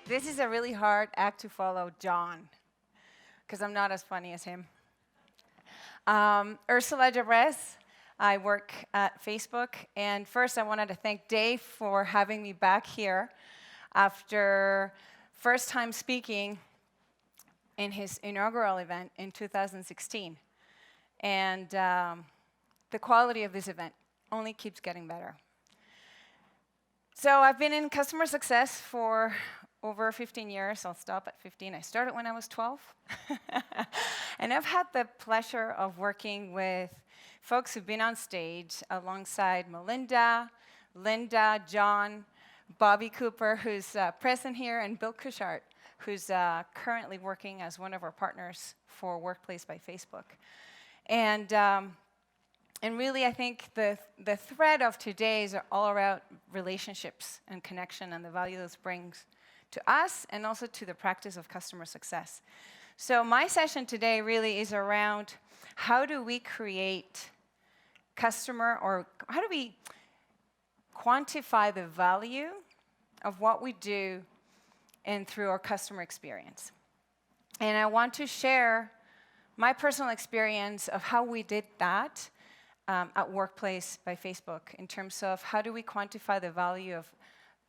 This is a really hard act to follow, John, because I'm not as funny as him. Ursula Llabres, I work at Facebook, and first I wanted to thank Dave for having me back here after first time speaking in his inaugural event in 2016. And the quality of this event only keeps getting better. So I've been in customer success for over 15 years. I'll stop at 15. I started when I was 12. And I've had the pleasure of working with folks who've been on stage alongside Melinda, Linda, John, Bobby Cooper, who's present here, and Bill Cushart, who's currently working as one of our partners for Workplace by Facebook. And really, I think the thread of today is all about relationships and connection and the value those brings to us and also to the practice of customer success. So my session today really is around how do we create customer, or how do we quantify the value of what we do and through our customer experience. And I want to share my personal experience of how we did that at Workplace by Facebook in terms of how do we quantify the value of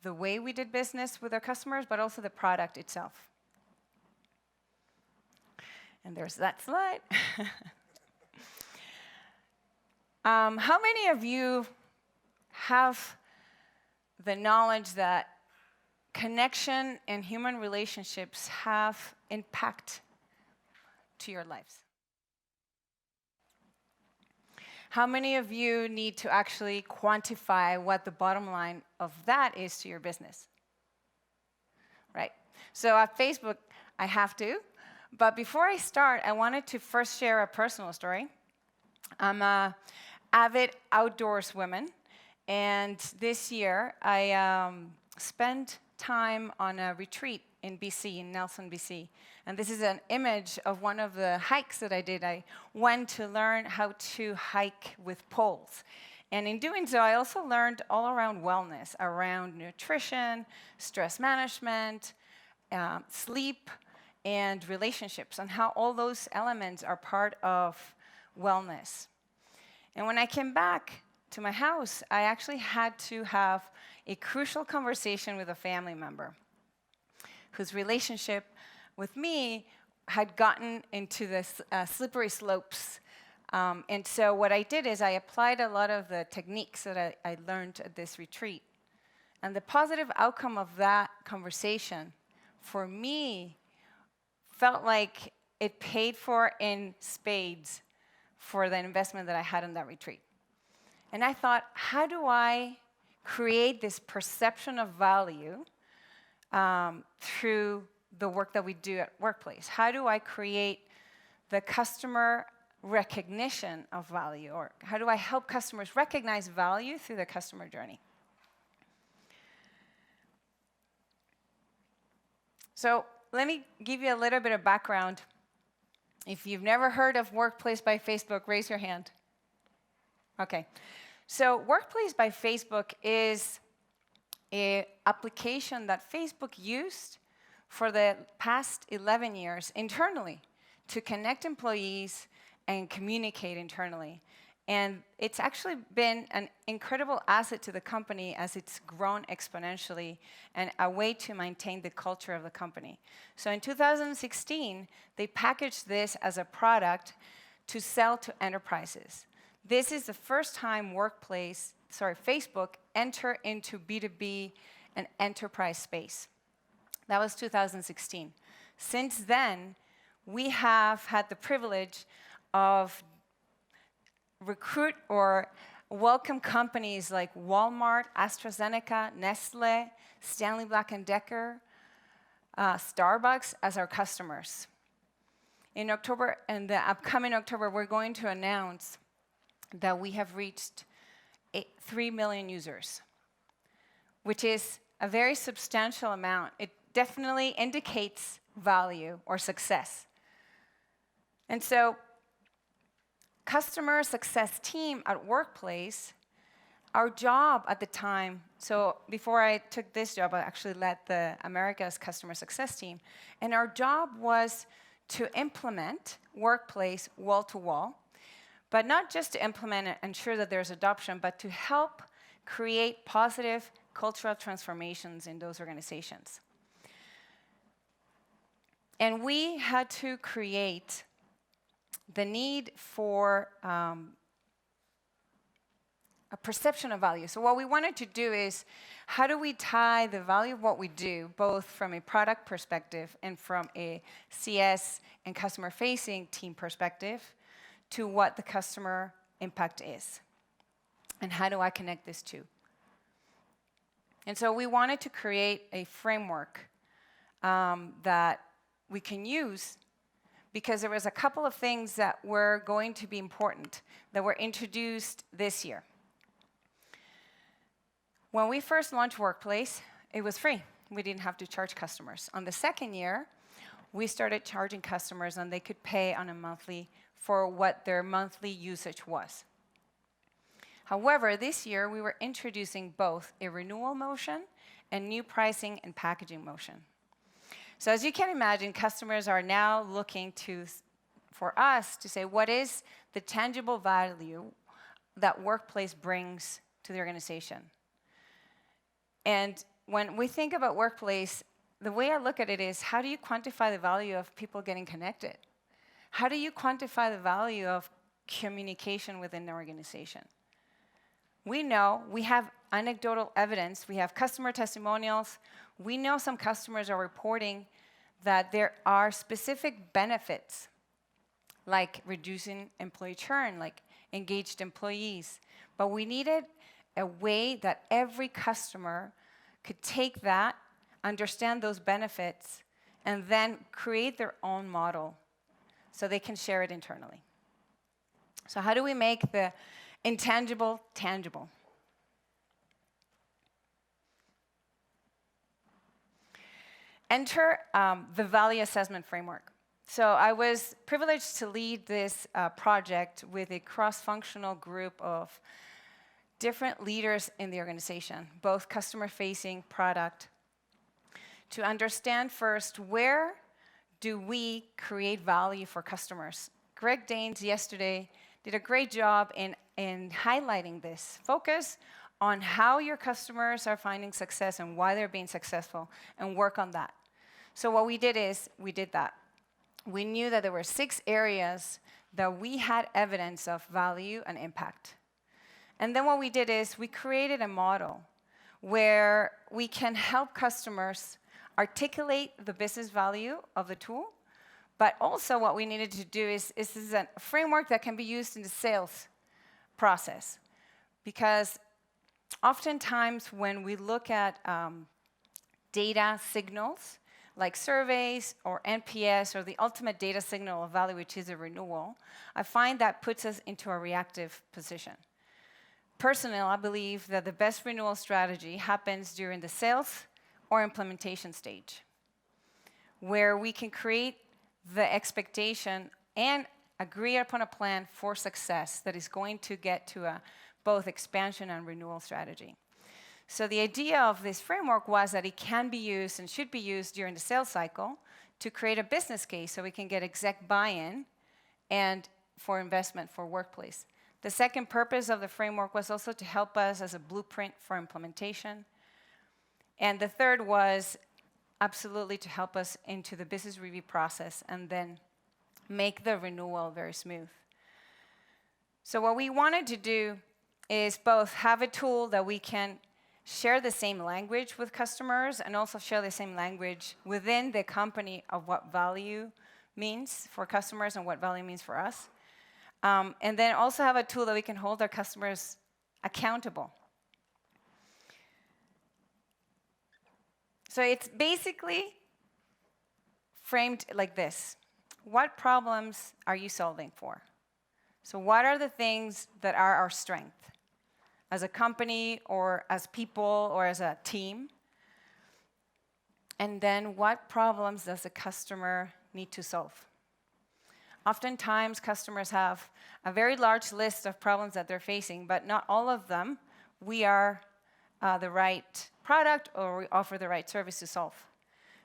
the way we did business with our customers, but also the product itself. And there's that slide. How many of you have the knowledge that connection and human relationships have impact to your lives? How many of you need to actually quantify what the bottom line of that is to your business? Right. So at Facebook, I have to. But before I start, I wanted to first share a personal story. I'm an avid outdoors woman. And this year, I spent time on a retreat in BC, in Nelson, BC. And this is an image of one of the hikes that I did. I went to learn how to hike with poles. And in doing so, I also learned all around wellness, around nutrition, stress management, sleep, and relationships, and how all those elements are part of wellness. And when I came back to my house, I actually had to have a crucial conversation with a family member whose relationship with me had gotten into this slippery slopes. And so what I did is I applied a lot of the techniques that I learned at this retreat. And the positive outcome of that conversation for me felt like it paid for in spades for the investment that I had in that retreat. And I thought, how do I create this perception of value through the work that we do at Workplace? How do I create the customer recognition of value? Or how do I help customers recognize value through the customer journey? So let me give you a little bit of background. If you've never heard of Workplace by Facebook, raise your hand. Okay. So Workplace by Facebook is an application that Facebook used for the past 11 years internally to connect employees and communicate internally. And it's actually been an incredible asset to the company as it's grown exponentially and a way to maintain the culture of the company. So in 2016, they packaged this as a product to sell to enterprises. This is the first time Facebook enter into B2B and enterprise space. That was 2016. Since then, we have had the privilege of recruit or welcome companies like Walmart, AstraZeneca, Nestle, Stanley Black & Decker, Starbucks as our customers. In October, in the upcoming October, we're going to announce that we have reached 3 million users, which is a very substantial amount. It definitely indicates value or success. And so customer success team at Workplace Our job at the time, so before I took this job, I actually led the America's customer success team. And our job was to implement Workplace wall-to-wall, but not just to implement and ensure that there's adoption, but to help create positive cultural transformations in those organizations. And we had to create the need for a perception of value. So what we wanted to do is, how do we tie the value of what we do, both from a product perspective and from a CS and customer-facing team perspective, to what the customer impact is? And how do I connect this two? And so we wanted to create a framework that we can use, because there was a couple of things that were going to be important that were introduced this year. When we first launched Workplace, it was free. We didn't have to charge customers. On the second year, we started charging customers, and they could pay on a monthly for what their monthly usage was. However, this year, we were introducing both a renewal motion and new pricing and packaging motion. So as you can imagine, customers are now looking for us to say, what is the tangible value that Workplace brings to the organization? And when we think about Workplace, the way I look at it is, how do you quantify the value of people getting connected? How do you quantify the value of communication within the organization? We know, we have anecdotal evidence, we have customer testimonials. We know some customers are reporting that there are specific benefits, like reducing employee churn, like engaged employees. But we needed a way that every customer could take that, understand those benefits, and then create their own model so they can share it internally. So how do we make the intangible tangible? Enter the value assessment framework. So I was privileged to lead this project with a cross-functional group of different leaders in the organization, both customer-facing, product, to understand first, where do we create value for customers? Greg Danes yesterday did a great job in highlighting this. Focus on how your customers are finding success and why they're being successful, and work on that. So what we did is, we did that. We knew that there were 6 areas that we had evidence of value and impact. And then what we did is, we created a model where we can help customers articulate the business value of the tool, but also what we needed to do is this is a framework that can be used in the sales process. Because oftentimes when we look at data signals, like surveys or NPS or the ultimate data signal of value, which is a renewal, I find that puts us into a reactive position. Personally, I believe that the best renewal strategy happens during the sales or implementation stage, where we can create the expectation and agree upon a plan for success that is going to get to a both expansion and renewal strategy. So the idea of this framework was that it can be used and should be used during the sales cycle to create a business case so we can get exec buy-in and for investment for Workplace. The second purpose of the framework was also to help us as a blueprint for implementation. And the third was absolutely to help us into the business review process and then make the renewal very smooth. So what we wanted to do is both have a tool that we can share the same language with customers and also share the same language within the company of what value means for customers and what value means for us. And then also have a tool that we can hold our customers accountable. So it's basically framed like this. What problems are you solving for? So what are the things that are our strength as a company or as people or as a team? And then what problems does the customer need to solve? Oftentimes, customers have a very large list of problems that they're facing, but not all of them we are the right product or we offer the right service to solve.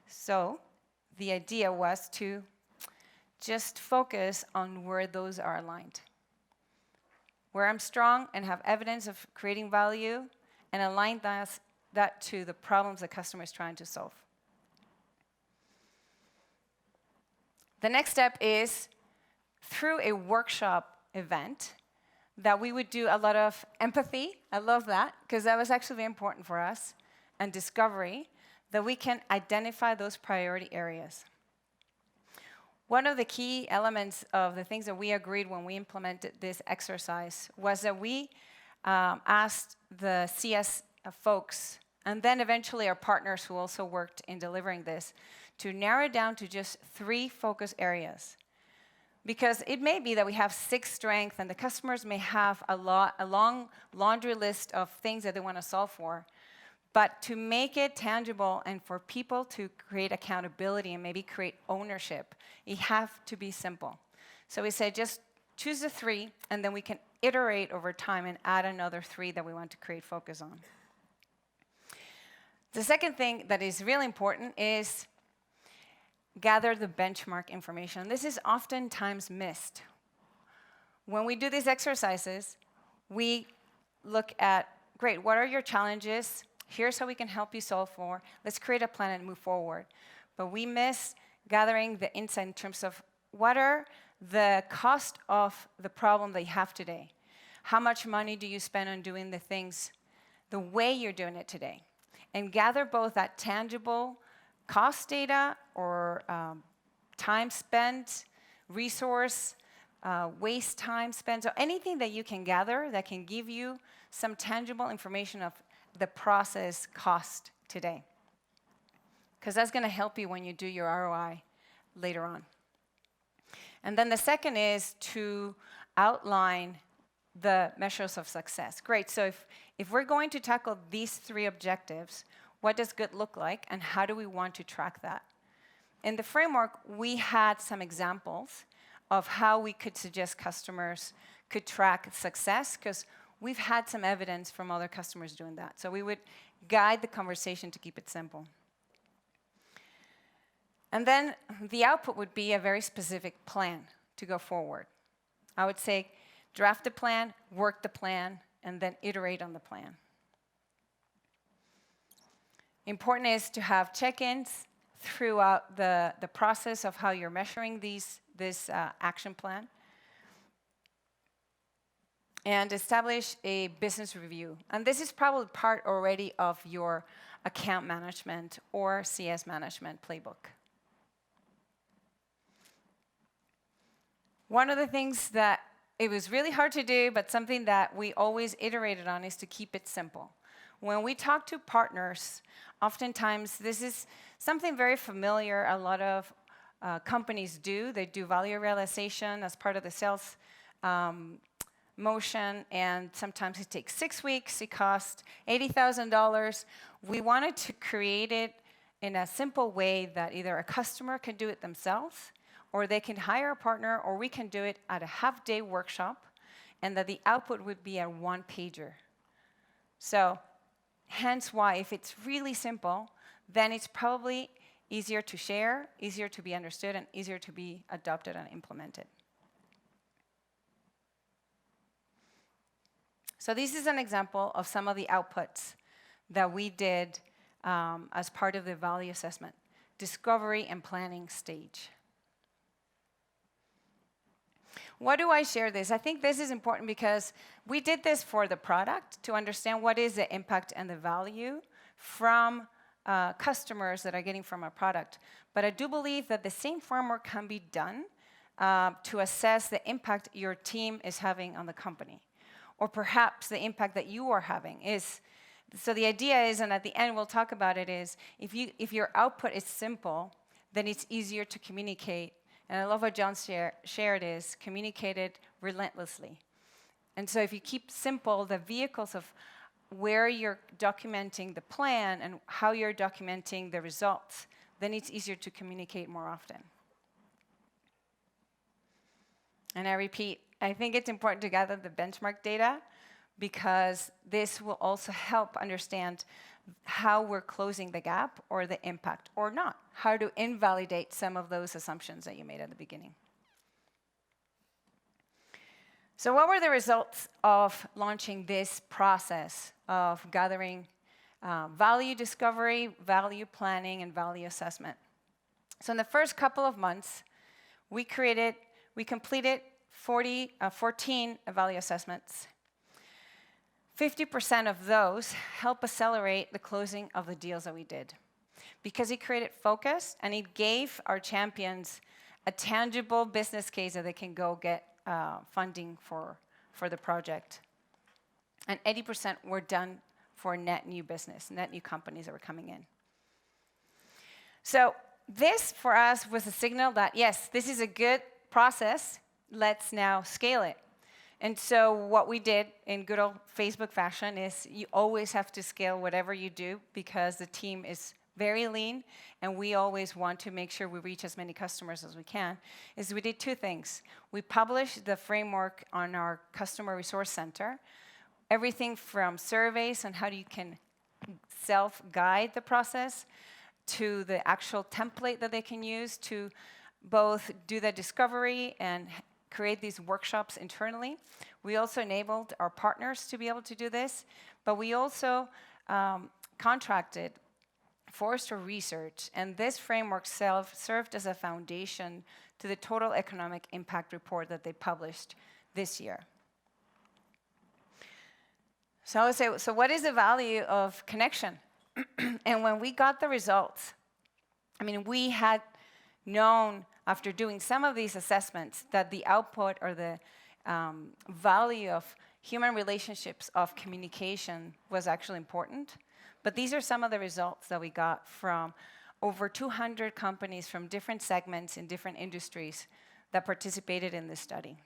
So the idea was to just focus on where those are aligned. Where I'm strong and have evidence of creating value and align that to the problems the customer is trying to solve. The next step is through a workshop event that we would do a lot of empathy. I love that because that was actually very important for us, and discovery, that we can identify those priority areas. One of the key elements of the things that we agreed when we implemented this exercise was that we asked the CS folks, and then eventually our partners who also worked in delivering this, to narrow it down to just 3 focus areas. Because it may be that we have 6 strengths and the customers may have a long laundry list of things that they want to solve for. But to make it tangible and for people to create accountability and maybe create ownership, it has to be simple. So we said just choose the 3, and then we can iterate over time and add another 3 that we want to create focus on. The second thing that is really important is gather the benchmark information. This is oftentimes missed. When we do these exercises, we look at, great, what are your challenges? Here's how we can help you solve for. Let's create a plan and move forward. But we miss gathering the insight in terms of what are the cost of the problem that you have today? How much money do you spend on doing the things the way you're doing it today? And gather both that tangible cost data or time spent, resource, waste time spent, so anything that you can gather that can give you some tangible information of the process cost today. Because that's going to help you when you do your ROI later on. And then the second is to outline the measures of success. Great, so if we're going to tackle these 3 objectives, what does good look like, and how do we want to track that? In the framework, we had some examples of how we could suggest customers could track success, because we've had some evidence from other customers doing that. So we would guide the conversation to keep it simple. And then the output would be a very specific plan to go forward. I would say draft the plan, work the plan, and then iterate on the plan. Important is to have check-ins throughout the process of how you're measuring this action plan. And establish a business review. And this is probably part already of your account management or CS management playbook. One of the things that it was really hard to do, but something that we always iterated on, is to keep it simple. When we talk to partners, oftentimes this is something very familiar a lot of companies do. They do value realization as part of the sales motion, and sometimes it takes 6 weeks. It costs $80,000. We wanted to create it in a simple way that either a customer can do it themselves, or they can hire a partner, or we can do it at a half-day workshop, and that the output would be a 1-pager. So hence why, if it's really simple, then it's probably easier to share, easier to be understood, and easier to be adopted and implemented. So this is an example of some of the outputs that we did as part of the value assessment, discovery and planning stage. Why do I share this? I think this is important because we did this for the product to understand what is the impact and the value from customers that are getting from a product. But I do believe that the same framework can be done to assess the impact your team is having on the company, or perhaps the impact that you are having is. So the idea is, and at the end we'll talk about it, is if your output is simple, then it's easier to communicate. And I love what John shared is communicated relentlessly. And so if you keep simple the vehicles of where you're documenting the plan and how you're documenting the results, then it's easier to communicate more often. And I repeat, I think it's important to gather the benchmark data, because this will also help understand how we're closing the gap or the impact or not, how to invalidate some of those assumptions that you made at the beginning. So what were the results of launching this process of gathering value discovery, value planning, and value assessment? So in the first couple of months, we completed 14 value assessments. 50% of those help accelerate the closing of the deals that we did, because it created focus and it gave our champions a tangible business case that they can go get funding for the project. And 80% were done for net new business, net new companies that were coming in. So this, for us, was a signal that, yes, this is a good process. Let's now scale it. And so what we did in good old Facebook fashion is you always have to scale whatever you do, because the team is very lean, and we always want to make sure we reach as many customers as we can, is we did two things. We published the framework on our Customer Resource Center, everything from surveys on how you can self-guide the process, to the actual template that they can use to both do the discovery and create these workshops internally. We also enabled our partners to be able to do this, but we also contracted Forrester Research, and this framework served as a foundation to the total economic impact report that they published this year. So I would say, so what is the value of connection? And when we got the results, I mean, we had known after doing some of these assessments that the output or the value of human relationships of communication was actually important. But these are some of the results that we got from over 200 companies from different segments in different industries that participated in this study.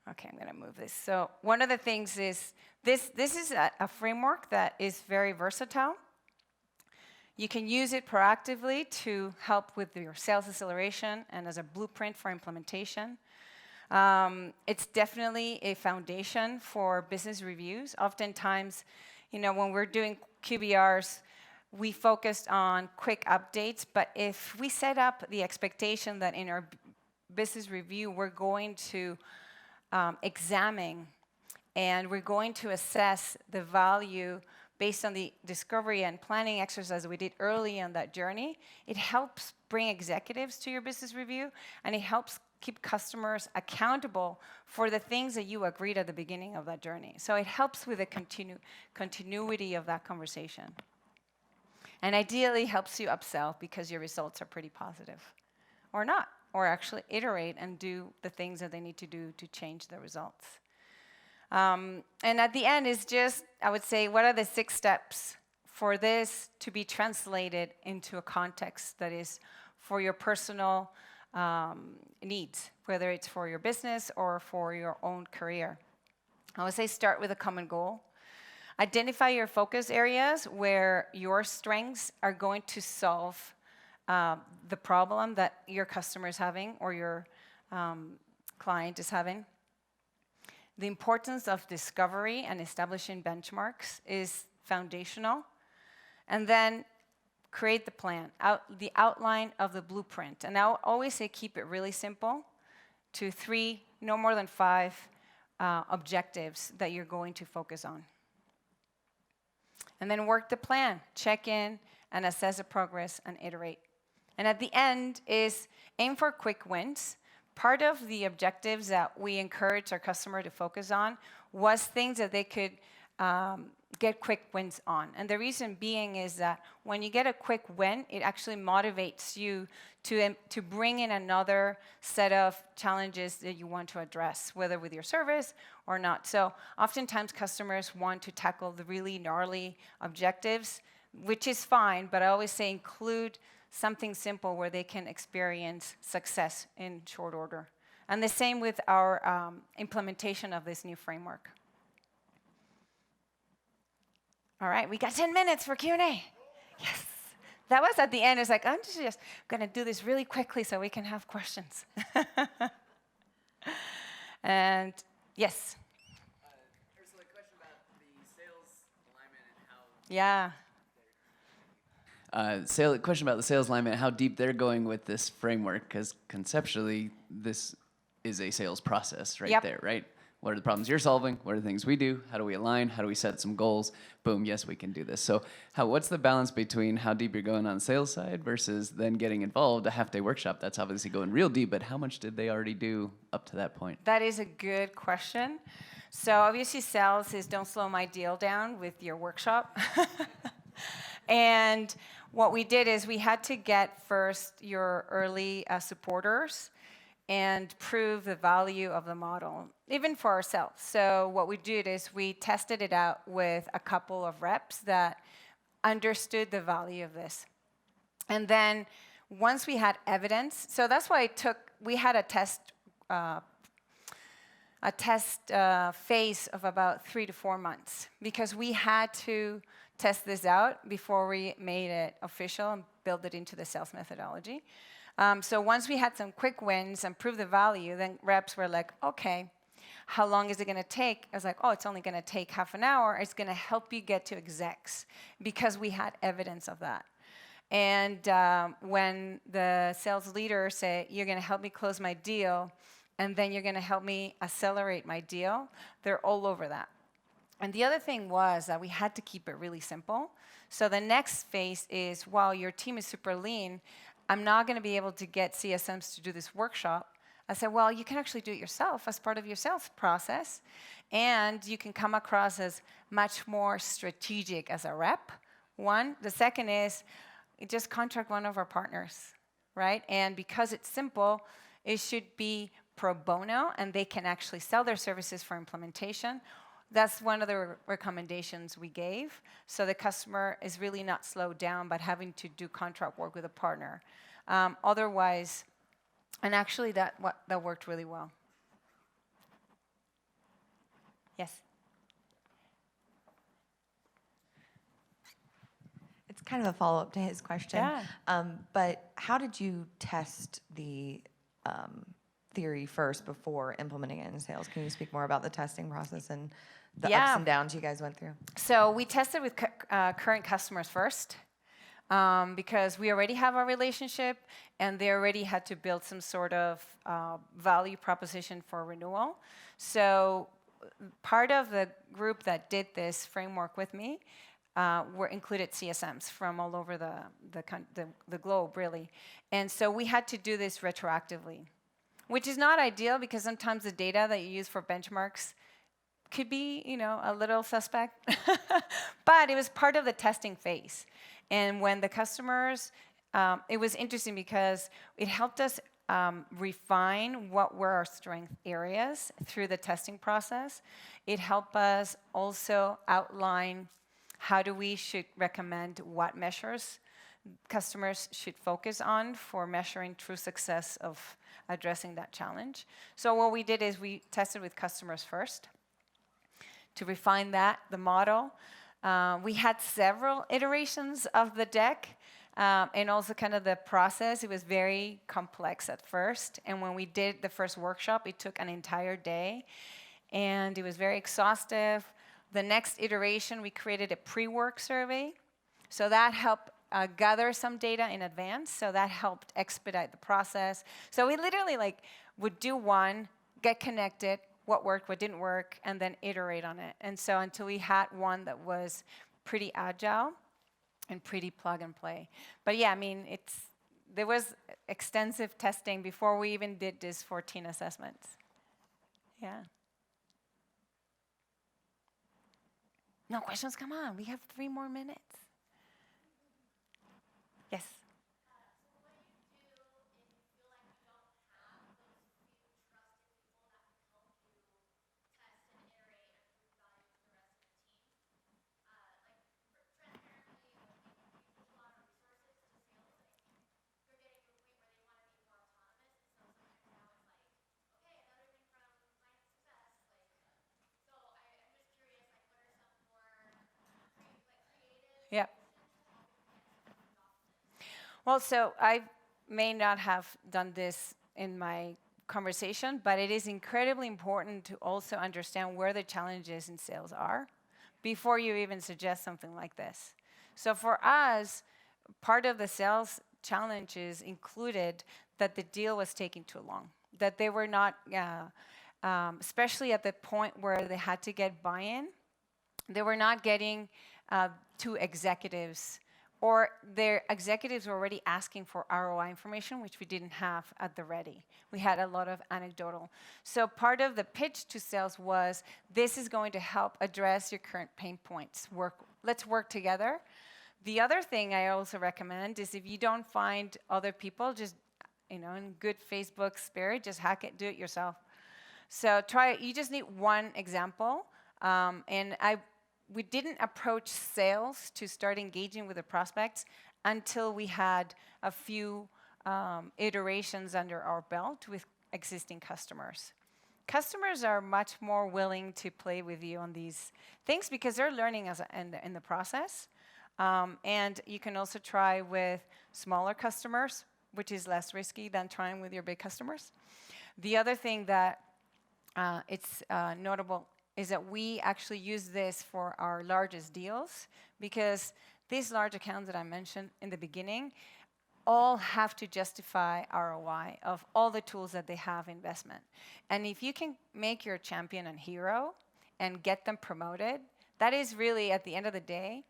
Okay, I'm going to move this. So one of the things is, this is a framework that is very versatile. You can use it proactively to help with your sales acceleration and as a blueprint for implementation. It's definitely a foundation for business reviews. Oftentimes, when we're doing QBRs, we focused on quick updates, but if we set up the expectation that in our business review, we're going to examine and we're going to assess the value based on the discovery and planning exercise we did early on that journey, it helps bring executives to your business review, and it helps keep customers accountable for the things that you agreed at the beginning of that journey. So it helps with the continuity of that conversation. And ideally helps you upsell because your results are pretty positive. Or not, or actually iterate and do the things that they need to do to change the results. And at the end is just, I would say, what are the 6 steps for this to be translated into a context that is for your personal needs, whether it's for your business or for your own career. I would say start with a common goal. Identify your focus areas where your strengths are going to solve the problem that your customer is having or your client is having. The importance of discovery and establishing benchmarks is foundational. And then create the plan, the outline of the blueprint. And I'll always say keep it really simple to 3, no more than 5 objectives that you're going to focus on. And then work the plan, check in, and assess the progress and iterate. And at the end is aim for quick wins. Part of the objectives that we encourage our customer to focus on was things that they could get quick wins on. And the reason being is that when you get a quick win, it actually motivates you to bring in another set of challenges that you want to address, whether with your service or not. So oftentimes customers want to tackle the really gnarly objectives, which is fine, but I always say include something simple where they can experience success in short order. And the same with our implementation of this new framework. All right, we got 10 minutes for Q&A. Yes, That was at the end. It's like, I'm just going to do this really quickly so we can have questions. And yes. Ursula, a question about the sales alignment and how. Yeah. Question about the sales alignment, how deep they're going with this framework, because conceptually, this is a sales process right there, right? What are the problems you're solving? What are the things we do? How do we align? How do we set some goals? Boom, yes, we can do this. So what's the balance between how deep you're going on the sales side versus then getting involved? A half-day workshop, that's obviously going real deep, but how much did they already do up to that point? That is a good question. So obviously sales is don't slow my deal down with your workshop. And what we did is we had to get first your early supporters and prove the value of the model, even for ourselves. So what we did is we tested it out with a couple of reps that understood the value of this. And then once we had evidence, so that's why we had a test phase of about 3 to 4 months, because we had to test this out before we made it official and build it into the sales methodology. So once we had some quick wins and proved the value, then reps were like, okay, how long is it going to take? I was like, oh, it's only going to take half an hour. It's going to help you get to execs, because we had evidence of that. And when the sales leader said, you're going to help me close my deal, and then you're going to help me accelerate my deal, they're all over that. And the other thing was that we had to keep it really simple. So the next phase is, while your team is super lean, I'm not going to be able to get CSMs to do this workshop. I said, well, you can actually do it yourself as part of your sales process, and you can come across as much more strategic as a rep, one. The second is, just contract one of our partners, right? And because it's simple, it should be pro bono, and they can actually sell their services for implementation. That's one of the recommendations we gave. So the customer is really not slowed down by having to do contract work with a partner. Otherwise, and actually that worked really well. Yes? It's kind of a follow-up to his question. Yeah. But how did you test the theory first before implementing it in sales? Can you speak more about the testing process and the ups and downs you guys went through? So we tested with current customers first, because we already have a relationship, and they already had to build some sort of value proposition for renewal. So part of the group that did this framework with me were included CSMs from all over the globe, really. And so we had to do this retroactively, which is not ideal, because sometimes the data that you use for benchmarks could be, a little suspect. But it was part of the testing phase. And when the customers, it was interesting because it helped us refine what were our strength areas through the testing process. It helped us also outline how should recommend what measures customers should focus on for measuring true success of addressing that challenge. So what we did is we tested with customers first to refine the model. We had several iterations of the deck, and also kind of the process. It was very complex at first, and when we did the first workshop, it took an entire day, and it was very exhaustive. The next iteration, we created a pre-work survey, so that helped gather some data in advance, so that helped expedite the process. So we literally would do one, get connected, what worked, what didn't work, and then iterate on it. And so until we had one that was pretty agile and pretty plug and play. But yeah, there was extensive testing before we even did this 14 assessments. Yeah. No questions? Come on, we have 3 more minutes. Yes. Yeah. Well, so I may not have done this in my conversation, but it is incredibly important to also understand where the challenges in sales are before you even suggest something like this. So for us, part of the sales challenges included that the deal was taking too long, that they were not, especially at the point where they had to get buy-in, they were not getting to executives, or their executives were already asking for ROI information, which we didn't have at the ready. We had a lot of anecdotal. So part of the pitch to sales was, this is going to help address your current pain points. Let's work together. The other thing I also recommend is, if you don't find other people, just, in good Facebook spirit, just hack it, do it yourself. So try it. You just need one example. We didn't approach sales to start engaging with the prospects until we had a few iterations under our belt with existing customers. Customers are much more willing to play with you on these things because they're learning in the process. And you can also try with smaller customers, which is less risky than trying with your big customers. The other thing that it's notable is that we actually use this for our largest deals, because these large accounts that I mentioned in the beginning all have to justify ROI of all the tools that they have investment. And if you can make your champion and hero and get them promoted, that is really, at the end of the day,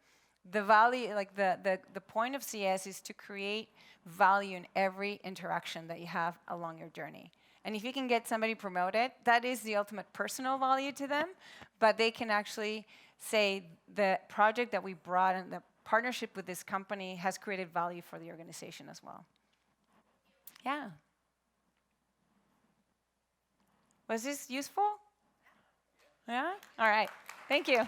the value, like the point of CS is to create value in every interaction that you have along your journey. And if you can get somebody promoted, that is the ultimate personal value to them, but they can actually say the project that we brought and the partnership with this company has created value for the organization as well. Yeah. Was this useful? Yeah? All right. Thank you.